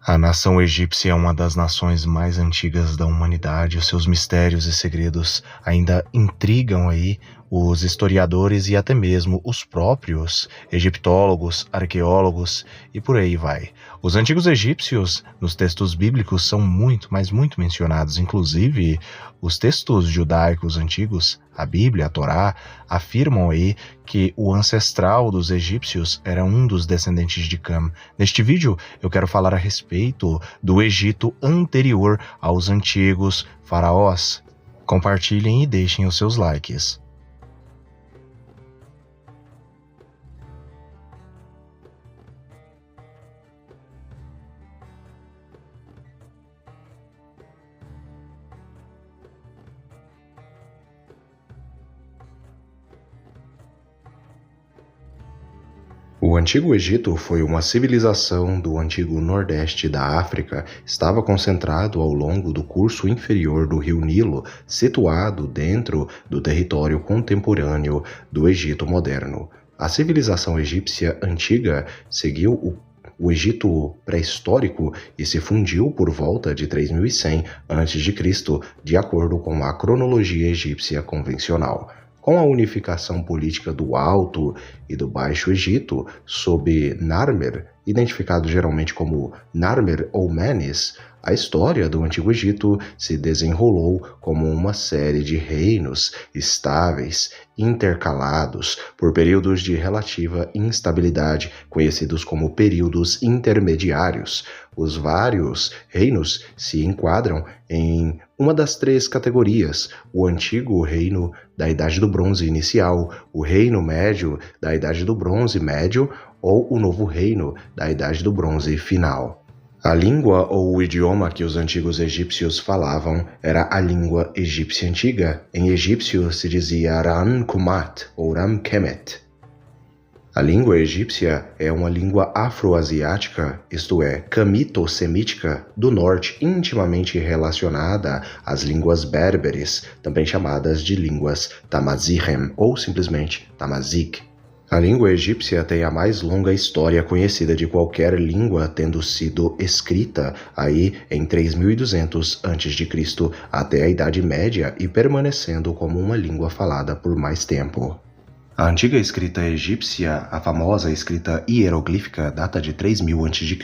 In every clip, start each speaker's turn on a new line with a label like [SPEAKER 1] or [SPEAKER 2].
[SPEAKER 1] A nação egípcia é uma das nações mais antigas da humanidade. Os seus mistérios e segredos ainda intrigam aí os historiadores e até mesmo os próprios egiptólogos, arqueólogos e por aí vai. Os antigos egípcios nos textos bíblicos são muito, mas muito mencionados. Inclusive, os textos judaicos antigos, a Bíblia, a Torá, afirmam aí que o ancestral dos egípcios era um dos descendentes de Cam. Neste vídeo, eu quero falar a respeito do Egito anterior aos antigos faraós. Compartilhem e deixem os seus likes. O Antigo Egito foi uma civilização do antigo Nordeste da África. Estava concentrado ao longo do curso inferior do rio Nilo, situado dentro do território contemporâneo do Egito moderno. A civilização egípcia antiga seguiu o Egito pré-histórico e se fundiu por volta de 3100 a.C., de acordo com a cronologia egípcia convencional. Com a unificação política do Alto e do Baixo Egito, sob Narmer, identificado geralmente como Narmer ou Menes, a história do Antigo Egito se desenrolou como uma série de reinos estáveis, intercalados por períodos de relativa instabilidade, conhecidos como períodos intermediários. Os vários reinos se enquadram em uma das três categorias: o Antigo Reino da Idade do Bronze Inicial, o Reino Médio da Idade do Bronze Médio ou o Novo Reino da Idade do Bronze Final. A língua ou o idioma que os antigos egípcios falavam era a língua egípcia antiga. Em egípcio se dizia Ran-Kumat ou Ram-Kemet. A língua egípcia é uma língua afroasiática, isto é, camito-semítica, do norte, intimamente relacionada às línguas berberes, também chamadas de línguas Tamazihem ou simplesmente Tamazic. A língua egípcia tem a mais longa história conhecida de qualquer língua, tendo sido escrita aí em 3200 a.C. até a Idade Média e permanecendo como uma língua falada por mais tempo. A antiga escrita egípcia, a famosa escrita hieroglífica, data de 3000 a.C.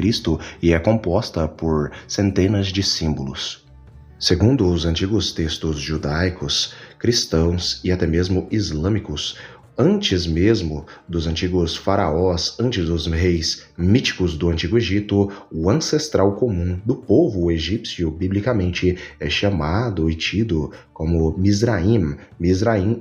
[SPEAKER 1] e é composta por centenas de símbolos. Segundo os antigos textos judaicos, cristãos e até mesmo islâmicos, antes mesmo dos antigos faraós, antes dos reis míticos do Antigo Egito, o ancestral comum do povo egípcio, biblicamente, é chamado e tido como Mizraim,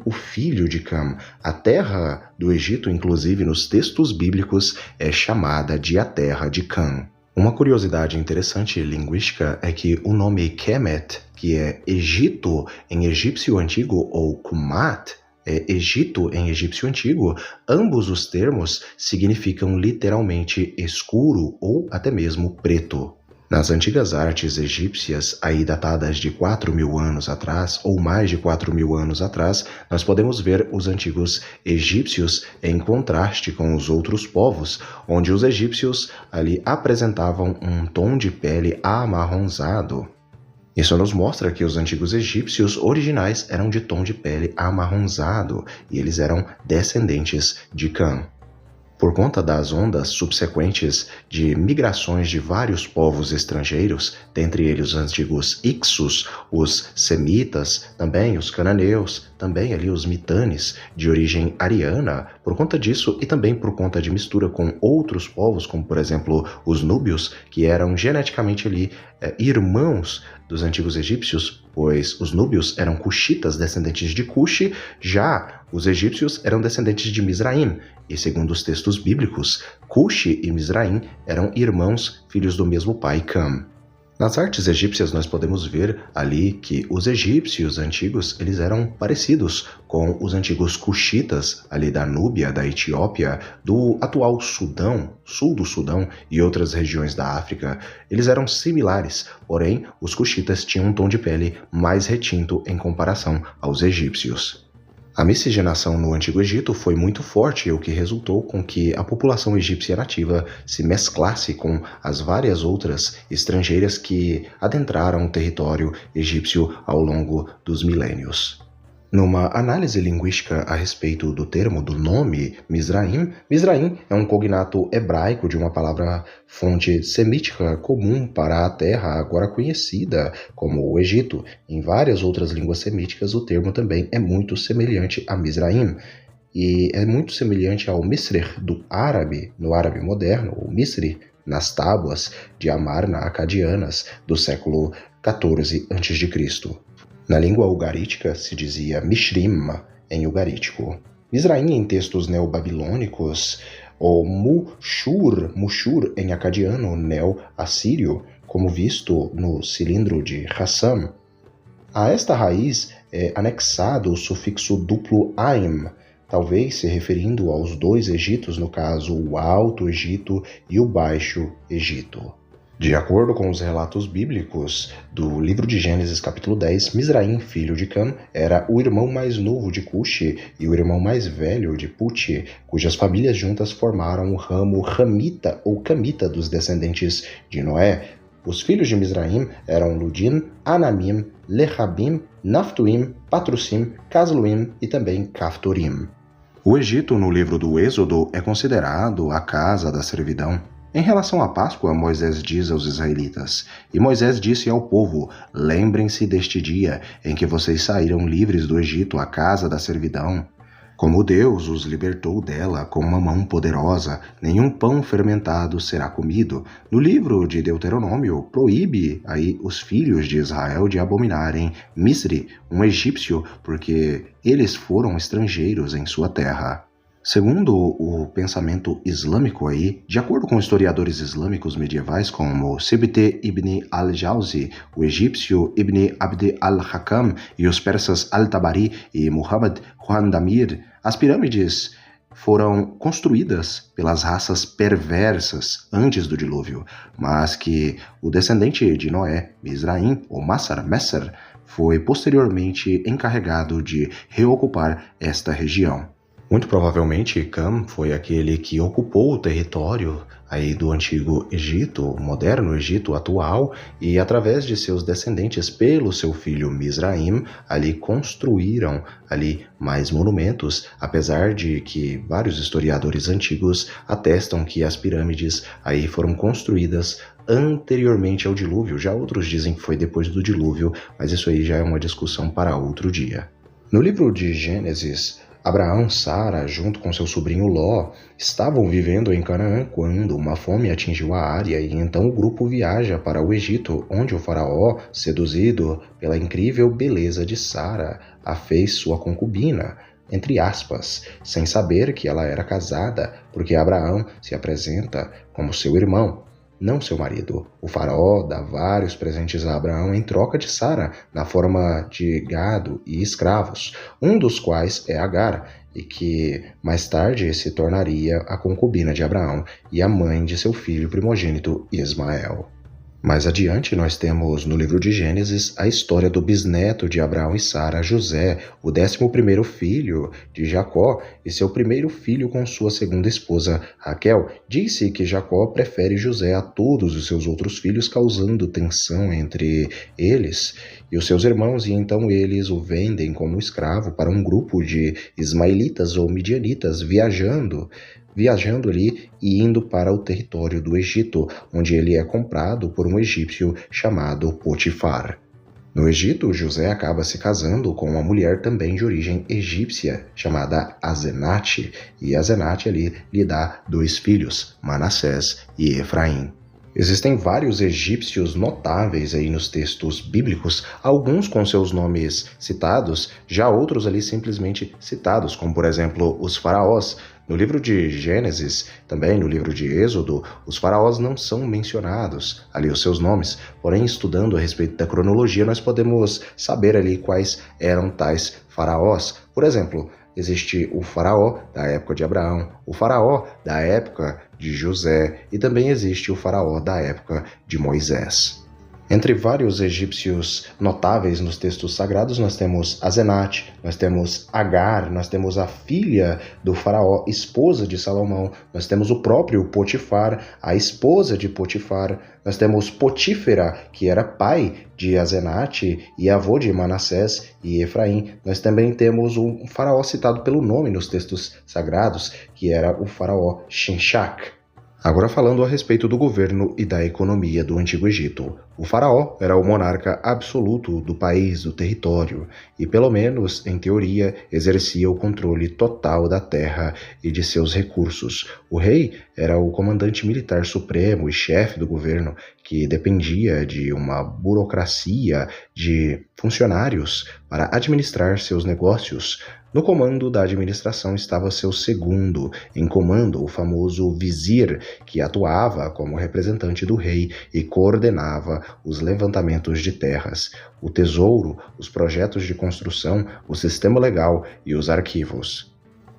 [SPEAKER 1] o filho de Cam. A terra do Egito, inclusive nos textos bíblicos, é chamada de a terra de Cam. Uma curiosidade interessante linguística é que o nome Kemet, que é Egito em egípcio antigo, ou Kumat, Egito em egípcio antigo, ambos os termos significam literalmente escuro ou até mesmo preto. Nas antigas artes egípcias, aí datadas de 4.000 anos atrás, ou mais de 4.000 anos atrás, nós podemos ver os antigos egípcios em contraste com os outros povos, onde os egípcios ali apresentavam um tom de pele amarronzado. Isso nos mostra que os antigos egípcios originais eram de tom de pele amarronzado e eles eram descendentes de Cam. Por conta das ondas subsequentes de migrações de vários povos estrangeiros, dentre eles os antigos Ixos, os Semitas, também os Cananeus, também ali os Mitanes, de origem ariana, por conta disso e também por conta de mistura com outros povos, como por exemplo os Núbios, que eram geneticamente ali irmãos dos antigos egípcios, pois os núbios eram cuxitas, descendentes de Cuxi, já os egípcios eram descendentes de Mizraim, e segundo os textos bíblicos, Cuxi e Mizraim eram irmãos, filhos do mesmo pai Cam. Nas artes egípcias nós podemos ver ali que os egípcios antigos eles eram parecidos com os antigos cuxitas ali da Núbia, da Etiópia, do atual Sudão, sul do Sudão e outras regiões da África. Eles eram similares, porém os cuxitas tinham um tom de pele mais retinto em comparação aos egípcios. A miscigenação no Antigo Egito foi muito forte, o que resultou com que a população egípcia nativa se mesclasse com as várias outras estrangeiras que adentraram o território egípcio ao longo dos milênios. Numa análise linguística a respeito do termo do nome Mizraim, Mizraim é um cognato hebraico de uma palavra fonte semítica comum para a terra agora conhecida como o Egito. Em várias outras línguas semíticas, o termo também é muito semelhante a Mizraim e é muito semelhante ao Misr do árabe, no árabe moderno, o Misri, nas tábuas de Amarna acadianas do século XIV a.C. Na língua ugarítica se dizia Mishrim em ugarítico. Mizraim em textos neobabilônicos, ou Mushur em acadiano neo-assírio, como visto no cilindro de Hassam. A esta raiz é anexado o sufixo duplo aim, talvez se referindo aos dois Egitos, no caso o Alto Egito e o Baixo Egito. De acordo com os relatos bíblicos do livro de Gênesis capítulo 10, Mizraim, filho de Cam, era o irmão mais novo de Cuxi e o irmão mais velho de Puti, cujas famílias juntas formaram o ramo ramita ou camita dos descendentes de Noé. Os filhos de Mizraim eram Ludim, Anamim, Lechabim, Naftuim, Patrusim, Casluim e também Caftorim. O Egito, no livro do Êxodo, é considerado a casa da servidão. Em relação à Páscoa, Moisés diz aos israelitas: E Moisés disse ao povo: Lembrem-se deste dia em que vocês saíram livres do Egito, a casa da servidão. Como Deus os libertou dela com uma mão poderosa, nenhum pão fermentado será comido. No livro de Deuteronômio, proíbe aí os filhos de Israel de abominarem Misri, um egípcio, porque eles foram estrangeiros em sua terra. Segundo o pensamento islâmico aí, de acordo com historiadores islâmicos medievais como Sibte ibn al-Jawzi, o egípcio Ibn Abd al-Hakam e os persas al-Tabari e Muhammad Damir, as pirâmides foram construídas pelas raças perversas antes do dilúvio, mas que o descendente de Noé, Mizraim, ou Messer, foi posteriormente encarregado de reocupar esta região. Muito provavelmente, Cam foi aquele que ocupou o território aí do antigo Egito, o moderno Egito atual, e através de seus descendentes, pelo seu filho Mizraim, ali construíram ali mais monumentos, apesar de que vários historiadores antigos atestam que as pirâmides aí foram construídas anteriormente ao dilúvio. Já outros dizem que foi depois do dilúvio, mas isso aí já é uma discussão para outro dia. No livro de Gênesis, Abraão, Sara, junto com seu sobrinho Ló, estavam vivendo em Canaã quando uma fome atingiu a área e então o grupo viaja para o Egito, onde o faraó, seduzido pela incrível beleza de Sara, a fez sua concubina, entre aspas, sem saber que ela era casada, porque Abraão se apresenta como seu irmão, não seu marido. O faraó dá vários presentes a Abraão em troca de Sara, na forma de gado e escravos, um dos quais é Agar, e que mais tarde se tornaria a concubina de Abraão e a mãe de seu filho primogênito Ismael. Mais adiante, nós temos no livro de Gênesis a história do bisneto de Abraão e Sara, José, o 11º filho de Jacó e seu primeiro filho com sua segunda esposa, Raquel. Disse que Jacó prefere José a todos os seus outros filhos, causando tensão entre eles e os seus irmãos, e então eles o vendem como escravo para um grupo de ismaelitas ou midianitas viajando ali e indo para o território do Egito, onde ele é comprado por um egípcio chamado Potifar. No Egito, José acaba se casando com uma mulher também de origem egípcia, chamada Asenate, e Asenate ali lhe dá 2 filhos, Manassés e Efraim. Existem vários egípcios notáveis aí nos textos bíblicos, alguns com seus nomes citados, já outros ali simplesmente citados, como por exemplo os faraós. No livro de Gênesis, também no livro de Êxodo, os faraós não são mencionados ali os seus nomes, porém estudando a respeito da cronologia nós podemos saber ali quais eram tais faraós. Por exemplo, existe o faraó da época de Abraão, o faraó da época de José e também existe o faraó da época de Moisés. Entre vários egípcios notáveis nos textos sagrados, nós temos Azenate, nós temos Agar, nós temos a filha do faraó, esposa de Salomão, nós temos o próprio Potifar, a esposa de Potifar, nós temos Potífera, que era pai de Azenate e avô de Manassés e Efraim. Nós também temos um faraó citado pelo nome nos textos sagrados, que era o faraó Shinshak. Agora falando a respeito do governo e da economia do Antigo Egito. O faraó era o monarca absoluto do país, do território, e pelo menos, em teoria, exercia o controle total da terra e de seus recursos. O rei era o comandante militar supremo e chefe do governo, que dependia de uma burocracia de funcionários para administrar seus negócios. No comando da administração estava seu segundo em comando, o famoso vizir, que atuava como representante do rei e coordenava os levantamentos de terras, o tesouro, os projetos de construção, o sistema legal e os arquivos.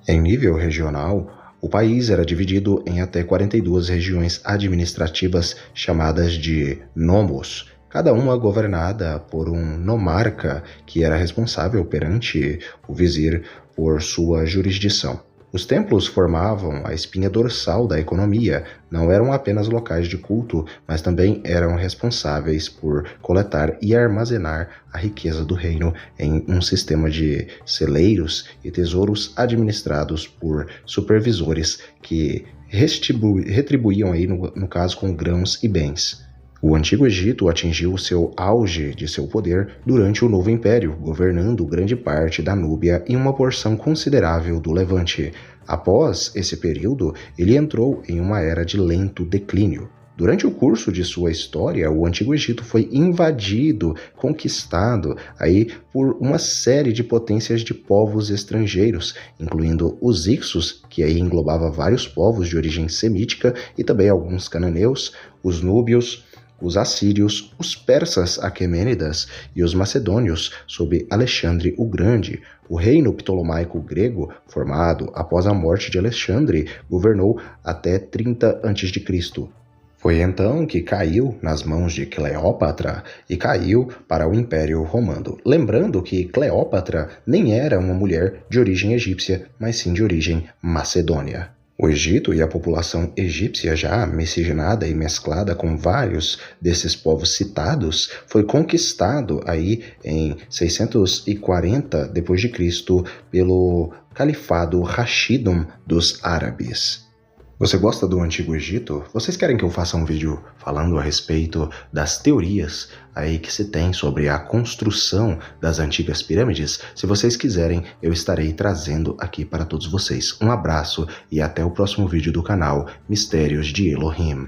[SPEAKER 1] Em nível regional, o país era dividido em até 42 regiões administrativas chamadas de nomos, cada uma governada por um nomarca que era responsável perante o vizir por sua jurisdição. Os templos formavam a espinha dorsal da economia, não eram apenas locais de culto, mas também eram responsáveis por coletar e armazenar a riqueza do reino em um sistema de celeiros e tesouros administrados por supervisores que retribuíam aí, no caso, com grãos e bens. O Antigo Egito atingiu o seu auge de seu poder durante o Novo Império, governando grande parte da Núbia e uma porção considerável do Levante. Após esse período, ele entrou em uma era de lento declínio. Durante o curso de sua história, o Antigo Egito foi invadido, conquistado aí por uma série de potências de povos estrangeiros, incluindo os Ixos, que aí englobava vários povos de origem semítica, e também alguns cananeus, os núbios, os assírios, os persas aquemênidas e os macedônios, sob Alexandre o Grande. O reino ptolomaico grego, formado após a morte de Alexandre, governou até 30 a.C. Foi então que caiu nas mãos de Cleópatra e caiu para o Império Romano. Lembrando que Cleópatra nem era uma mulher de origem egípcia, mas sim de origem macedônia. O Egito e a população egípcia, já miscigenada e mesclada com vários desses povos citados, foi conquistado aí em 640 d.C. pelo Califado Rashidun dos árabes. Você gosta do Antigo Egito? Vocês querem que eu faça um vídeo falando a respeito das teorias aí que se tem sobre a construção das antigas pirâmides? Se vocês quiserem, eu estarei trazendo aqui para todos vocês. Um abraço e até o próximo vídeo do canal Mistérios de Elohim.